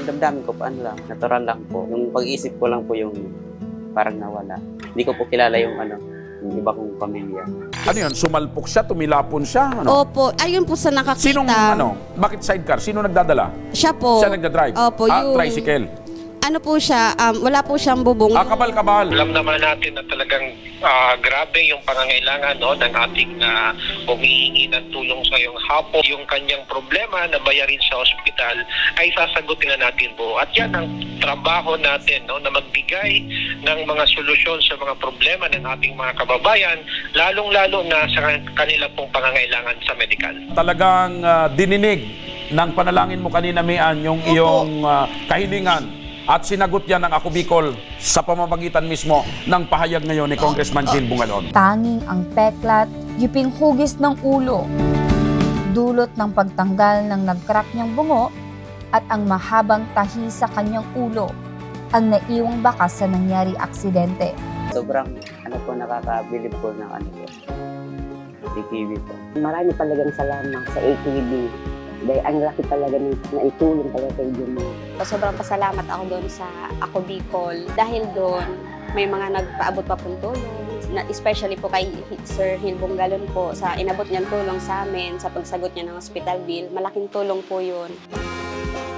Yung damdamin ko, paano lang, natural lang po. Yung pag-iisip ko lang po yung parang nawala. Hindi ko po kilala yung yung iba kong pamilya. Ano yun? Sumalpok siya? Tumilapon siya? Ano? Opo, ayun po sa nakakita. Sinong Bakit sidecar? Sino nagdadala? Siya po. Siya nagdadrive? Opo, yung... Tricycle? Ano po siya, wala po siyang bubong. Kabal-kabal. Alam naman natin na talagang grabe yung pangangailangan ng ating humihingi ng tulong sa ngayong hapon. Yung kanyang problema na bayarin sa ospital ay sasagutin na natin po. At yan ang trabaho natin na magbigay ng mga solusyon sa mga problema ng ating mga kababayan, lalong-lalo na sa kanila pong pangangailangan sa medikal. Talagang dininig ng panalangin mo kanina, Mian, yung iyong kahilingan. At sinagot yan ng Ako Bicol sa pamamagitan mismo ng pahayag ngayon ni Congressman Jill Bungalon. Tanging ang peklat, yuping hugis ng ulo, dulot ng pagtanggal ng nag-crack niyang bungo at ang mahabang tahi sa kanyang ulo ang naiwang bakas sa nangyari aksidente. Sobrang nakakabilib po ng po. ATV po. Marami talagang salamat sa ATV. Dahil ang laki talaga na itulong talaga kay Jummo. Sobrang pasalamat ako doon sa Ako Bicol. Dahil doon, may mga nagpaabot pa pong tulong. Especially po kay Sir Hill Bungalon po sa inabot niyang tulong sa amin sa pagsagot niya ng hospital bill. Malaking tulong po yun.